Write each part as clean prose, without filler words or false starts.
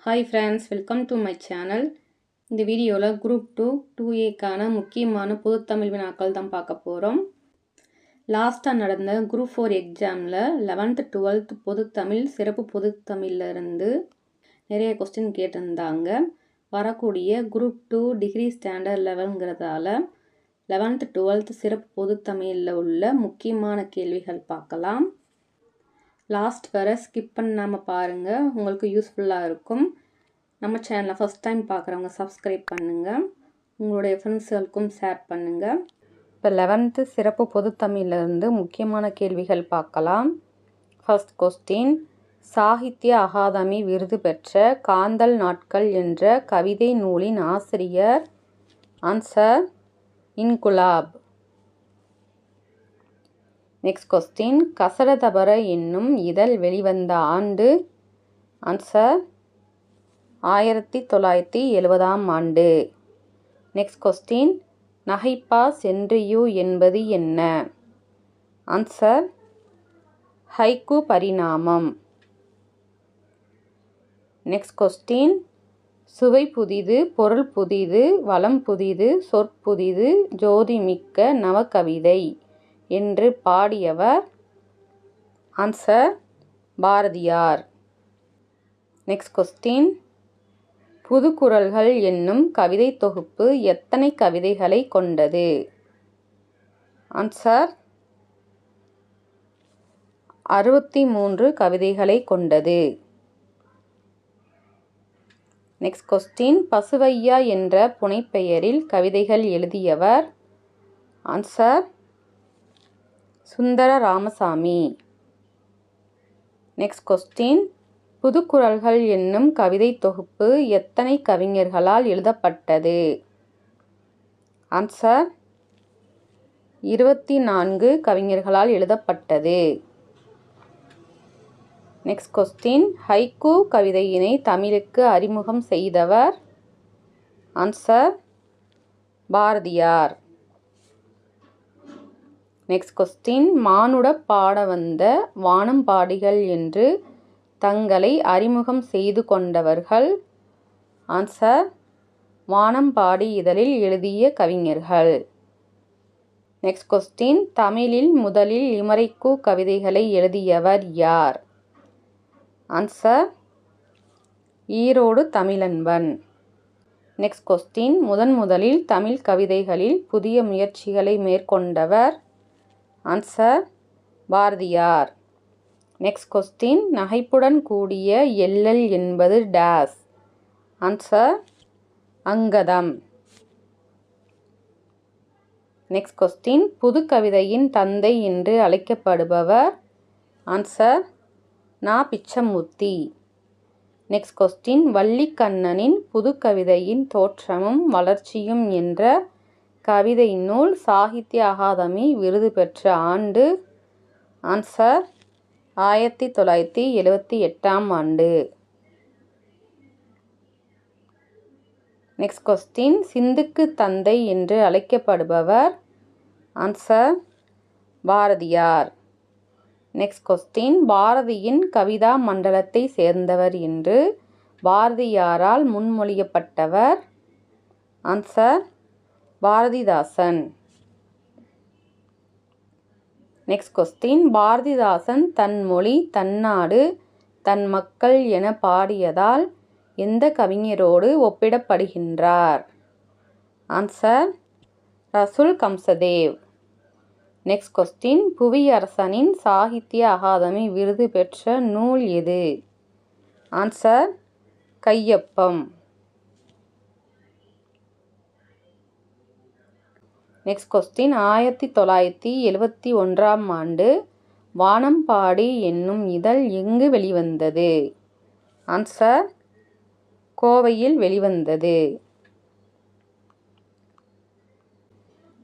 Hi friends, welcome to my channel. இந்த வீடியோவில் group 2A முக்கியமான பொதுத்தமிழ் வினாக்கள் தான் பார்க்க போகிறோம். லாஸ்ட்டாக நடந்த குரூப் 4 எக்ஸாமில் 11th 12th பொதுத்தமிழ் சிறப்பு பொதுத்தமிழிலிருந்து நிறைய கொஸ்டின் கேட்டிருந்தாங்க. வரக்கூடிய group 2 degree standard லெவலுங்கிறதால 11th 12th சிறப்பு பொதுத்தமிழில் உள்ள முக்கியமான கேள்விகள் பார்க்கலாம். லாஸ்ட் வரை ஸ்கிப் பண்ணாமல் பாருங்கள், உங்களுக்கு யூஸ்ஃபுல்லாக இருக்கும். நம்ம சேனலை ஃபஸ்ட் டைம் பார்க்குறவங்க சப்ஸ்கிரைப் பண்ணுங்கள், உங்களுடைய ஃப்ரெண்ட்ஸுகளுக்கும் ஷேர் பண்ணுங்கள். இப்போ 11th சிறப்பு பொதுத்தமிழிலிருந்து முக்கியமான கேள்விகள் பார்க்கலாம். ஃபர்ஸ்ட் கொஸ்டின், சாகித்ய அகாதமி விருது பெற்ற காந்தல் நாட்கள் என்ற கவிதை நூலின் ஆசிரியர்? ஆன்சர் இன்குலாப். நெக்ஸ்ட் கொஸ்டின், கசடதபர என்னும் இதழ் வெளிவந்த ஆண்டு? ஆன்சர் 1970ஆம் ஆண்டு. நெக்ஸ்ட் கொஸ்டின், நகைப்பா சென்றியூ என்பது என்ன? ஆன்சர் ஹைக்கூ பரிணாமம். நெக்ஸ்ட் கொஸ்டின், சுவை புதிது, பொருள் புதிது, வளம் புதிது, சொற்புதிது, ஜோதிமிக்க நவகவிதை என்று பாடியவர்? ஆன்சர் பாரதியார். நெக்ஸ்ட் கொஸ்டின், புதுக்குறள்கள் என்னும் கவிதை தொகுப்பு எத்தனை கவிதைகளை கொண்டது? ஆன்சர் 63 கவிதைகளை கொண்டது. நெக்ஸ்ட் கொஸ்டின், பசுவையா என்ற புனைப்பெயரில் கவிதைகள் எழுதியவர்? Answer Sundara Ramasamy. Next question, புதுக்குறள்கள் என்னும் கவிதை தொகுப்பு எத்தனை கவிஞர்களால் எழுதப்பட்டது? ஆன்சர் 24 கவிஞர்களால் எழுதப்பட்டது. நெக்ஸ்ட் கொஸ்டின், ஹைக்கூ கவிதையினை தமிழுக்கு அறிமுகம் செய்தவர்? ஆன்சர் பாரதியார். நெக்ஸ்ட் கொஸ்டின், மானுட பாட வந்த வானம்பாடிகள் என்று தங்களை அறிமுகம் செய்து கொண்டவர்கள்? ஆன்சர் வானம்பாடி இதழில் எழுதிய கவிஞர்கள். நெக்ஸ்ட் கொஸ்டின், தமிழில் முதலில் லிமரிக்கு கவிதைகளை எழுதியவர் யார்? Answer Erode Tamilanban. Next question, முதலில் தமிழ் கவிதைகளில் புதிய முயற்சிகளை மேற்கொண்டவர்? ஆன்சர் பாரதியார். நெக்ஸ்ட் கொஸ்டின், நகைப்புடன் கூடிய எள்ளல் என்பது டேஸ்? ஆன்சர் அங்கதம். நெக்ஸ்ட் கொஸ்டின், புது கவிதையின் தந்தை என்று அழைக்கப்படுபவர்? ஆன்சர் நா. பிச்சமூர்த்தி. நெக்ஸ்ட் கொஸ்டின், வள்ளிக்கண்ணனின் புது கவிதையின் தோற்றமும் வளர்ச்சியும் என்ற கவிதை நூல் சாகித்ய அகாதமி விருது பெற்ற ஆண்டு? ஆன்சர் 1978ஆம் ஆண்டு. நெக்ஸ்ட் கொஸ்டின், சிந்துக்கு தந்தை என்று அழைக்கப்படுபவர்? ஆன்சர் பாரதியார். நெக்ஸ்ட் கொஸ்டின், பாரதியின் கவிதா மண்டலத்தை சேர்ந்தவர் என்று பாரதியாரால் முன்மொழியப்பட்டவர்? Answer Bharathidasan. Next question, Bharathidasan தன் மொழி, தன்னாடு, தன் மக்கள் என பாடியதால் எந்த கவிஞரோடு ஒப்பிடப்படுகின்றார்? Answer Rasul Gamzatov. Next question, புவியரசனின் சாகித்ய அகாதமி விருது பெற்ற நூல் எது? ஆன்சர் கையொப்பம். நெக்ஸ்ட் கொஸ்டின், 1971ஆம் ஆண்டு வானம்பாடி என்னும் இதழ் எங்கு வெளிவந்தது? ஆன்சர் கோவையில் வெளிவந்தது.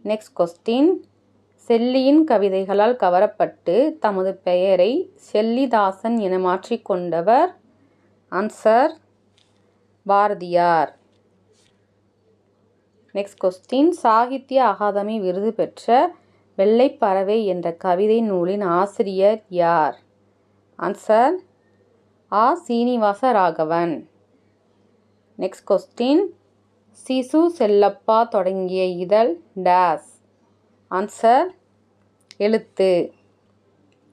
நெக்ஸ்ட் கொஸ்டின், செல்லியின் கவிதைகளால் கவரப்பட்டு தமது பெயரை செல்லிதாசன் என மாற்றிக்கொண்டவர்? Answer Bharathiyar. Next question, Sahitya Akademi விருது பெற்ற வெள்ளைப்பறவை என்ற கவிதை நூலின் ஆசிரியர் யார்? Answer A. Srinivasa Raghavan. Next question Sisu Chellappa தொடங்கிய இதழ் டேஸ். ஆன்சர் எழுத்து.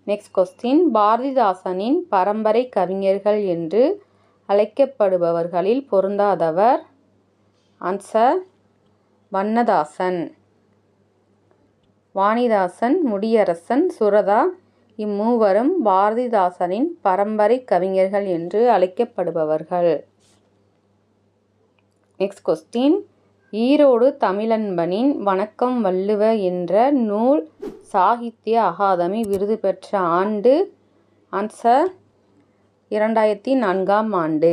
நெக்ஸ்ட் கொஸ்டின் பாரதிதாசனின் பரம்பரை கவிஞர்கள் என்று அழைக்கப்படுபவர்களில் பொருந்தாதவர். ஆன்சர் வண்ணதாசன். வாணிதாசன், முடியரசன், சுரதா இம்மூவரும் பாரதிதாசனின் பரம்பரை கவிஞர்கள் என்று அழைக்கப்படுபவர்கள். நெக்ஸ்ட் கொஸ்டின் ஈரோடு தமிழன்பனின் வணக்கம் வள்ளுவ என்ற நூல் சாகித்ய அகாதமி விருது பெற்ற ஆண்டு. ஆன்சர் 2004ஆம் ஆண்டு.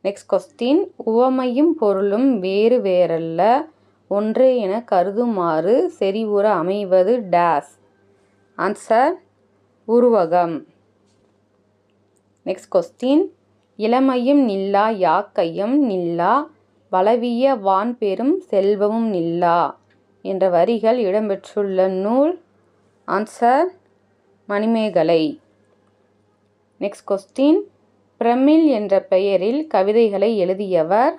நெக்ஸ்ட் கொஸ்டின் உவமையும் பொருளும் வேறு வேறல்ல ஒன்றே என கருதுமாறு செறிவுற அமைவது டேஸ். ஆன்சர் உருவகம். நெக்ஸ்ட் கொஸ்டின் இளமையும் நில்லா யாக்கையும் நில்லா வளவிய வான்பெரும் செல்வமும் நில்லா என்ற வரிகள் இடம்பெற்றுள்ள நூல். Answer Manimekalai. Next question Piramil என்ற பெயரில் கவிதைகளை எழுதியவர்.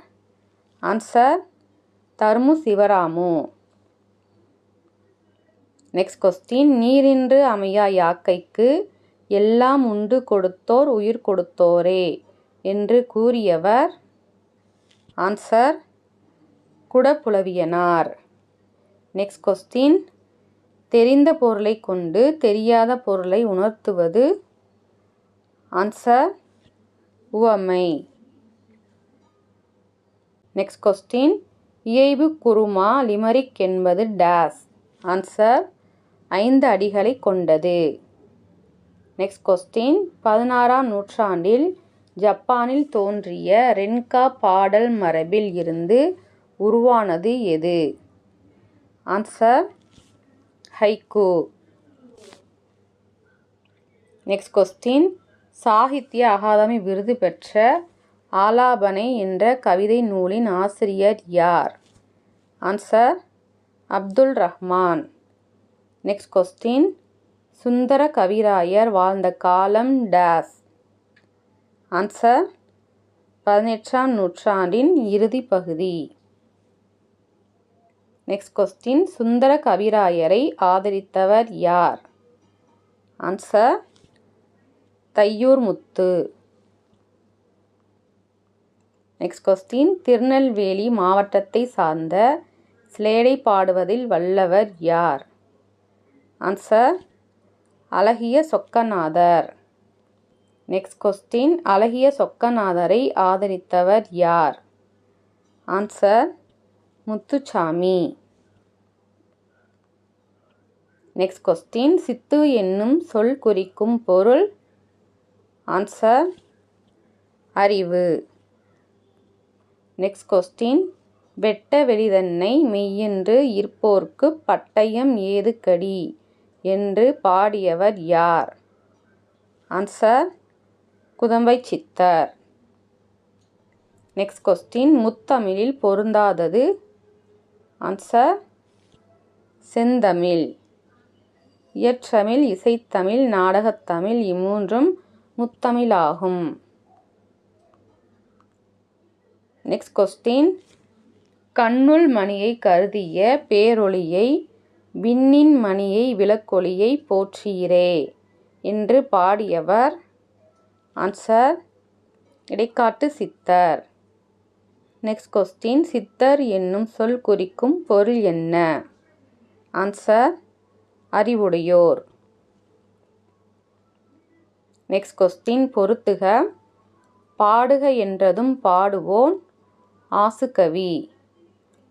Answer Dharmu Sivaramu. Next question நீரின்று அமையா யாக்கைக்கு எல்லாம் உண்டு கொடுத்தோர் உயிர் கொடுத்தோரே என்று கூறியவர். ஆன்சர் குடப்புலவியனார். நெக்ஸ்ட் கொஸ்டின் தெரிந்த பொருளை கொண்டு தெரியாத பொருளை உணர்த்துவது. ஆன்சர் உவமை. நெக்ஸ்ட் கொஸ்டின் இயைபு குறுமா லிமரிக் என்பது டேஸ். ஆன்சர் 5 அடிகளை கொண்டது. நெக்ஸ்ட் கொஸ்டின் 16ஆம் நூற்றாண்டில் ஜப்பானில் தோன்றிய ரென்கா பாடல் மரபில் இருந்து உருவானது எது? Answer haiku. Next question Sahitya Akademi விருது பெற்ற ஆலாபனை என்ற கவிதை நூலின் ஆசிரியர் யார்? Answer Abdul Rahman. Next question Sundara Kavirayar வாழ்ந்த காலம் டேஸ். ஆன்சர் 18ஆம் நூற்றாண்டின் இறுதி பகுதி. நெக்ஸ்ட் கொஸ்டின் சுந்தர கவிராயரை ஆதரித்தவர் யார்? ஆன்சர் தையூர் முத்து. நெக்ஸ்ட் கொஸ்டின் திருநெல்வேலி மாவட்டத்தை சார்ந்த சிலேடை பாடுவதில் வல்லவர் யார்? ஆன்சர் அழகிய சொக்கநாதர். நெக்ஸ்ட் கொஸ்டின் அழகிய சொக்கநாதரை ஆதரித்தவர் யார்? ஆன்சர் முத்துசாமி. நெக்ஸ்ட் கொஸ்டின் சித்து என்னும் சொல் குறிக்கும் பொருள். ஆன்சர் அறிவு. நெக்ஸ்ட் கொஸ்டின் வெட்ட வெளிதன்னை மெய்யென்று இருப்போர்க்கு பட்டயம் ஏது கடி என்று பாடியவர் யார்? Answer Kuthambai Siddhar. Next question முத்தமிழில் பொருந்தாதது. ஆன்சர் செந்தமிழ். இயற்றமிழ், இசைத்தமிழ், நாடகத்தமிழ் இம்மூன்றும் முத்தமிழாகும். நெக்ஸ்ட் கொஸ்டின் கண்ணுள் மணியை கருதிய பேரொளியை விண்ணின் மணியை விளக்கொளியை போற்றீரே என்று பாடியவர். ஆன்சர் இடைக்காட்டு சித்தர். நெக்ஸ்ட் கொஸ்டின் சித்தர் என்னும் சொல் குறிக்கும் பொருள் என்ன? ஆன்சர் அறிவுடையோர். நெக்ஸ்ட் கொஸ்டின் பொறுத்துக. பாடுக என்றதும் பாடுவோன் ஆசுகவி.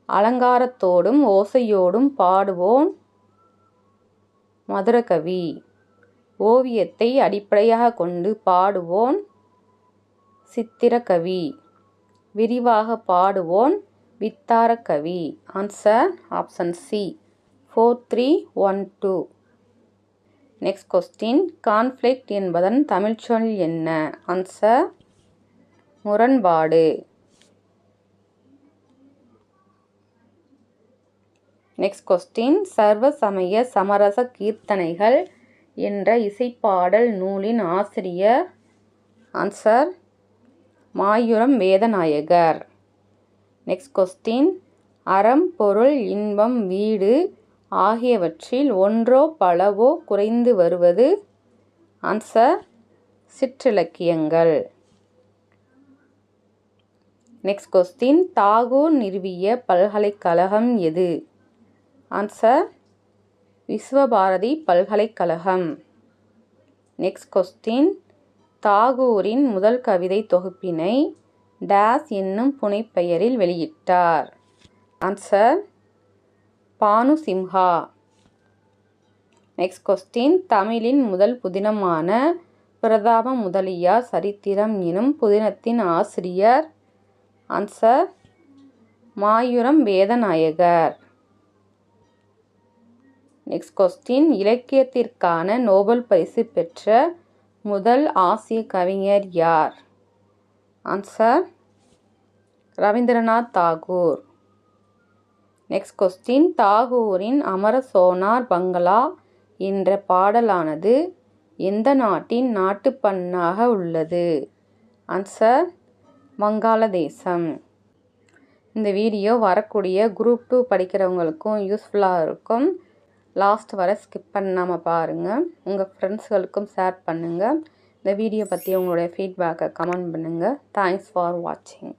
அலங்காரத்தோடும் ஓசையோடும் பாடுவோன் மதுரகவி. ஓவியத்தை அடிப்படையாக கொண்டு பாடுவோன் சித்திரக்கவி. விரிவாக பாடுவோன் வித்தாரக்கவி. Answer option C 4312. Next question conflict என்பதன் தமிழ்ச்சொல் என்ன? ஆன்சர் முரண்பாடு. நெக்ஸ்ட் கொஸ்டின் சர்வ சமய சமரச கீர்த்தனைகள் என்ற இசைப்பாடல் நூலின் ஆசிரியர். Answer Mayuram Vedanayakar. Next question, அறம், பொருள், இன்பம், வீடு ஆகியவற்றில் ஒன்றோ பலவோ குறைந்து வருவது? ஆன்சர், சிற்றிலக்கியங்கள். நெக்ஸ்ட் கொஸ்டின், தாகூர் நிறுவிய பல்கலைக்கழகம் எது? ஆன்சர், விஸ்வபாரதி பல்கலைக்கழகம். நெக்ஸ்ட் கொஸ்டின், தாகூரின் முதல் கவிதை தொகுப்பினை டேஸ் என்னும் புனைப்பெயரில் வெளியிட்டார்? ஆன்சர், பானுசிம்ஹா. நெக்ஸ்ட் கொஸ்டின், தமிழின் முதல் புதினமான பிரதாப முதலியார் சரித்திரம் எனும் புதினத்தின் ஆசிரியர்? Answer, Mayuram Vedanayakar. Next question, இலக்கியத்திற்கான நோபல் பரிசு பெற்ற முதல் ஆசிய கவிஞர் யார்? Answer, Rabindranath Tagore. Next question, தாகூரின் அமர சோனார் பங்களா என்ற பாடலானது எந்த நாட்டின் நாட்டுப்பண்ணாக உள்ளது? ஆன்சர், வங்காளதேசம். இந்த வீடியோ வரக்கூடிய குரூப் 2 படிக்கிறவங்களுக்கும் யூஸ்ஃபுல்லாக இருக்கும். லாஸ்ட் வர ஸ்கிப் பண்ணாமல் பாருங்கள். உங்கள் ஃப்ரெண்ட்ஸ்களுக்கும் ஷேர் பண்ணுங்கள். இந்த வீடியோ பற்றி உங்களுடைய ஃபீட்பேக்கை கமெண்ட் பண்ணுங்கள். தேங்க்ஸ் ஃபார் வாட்சிங்.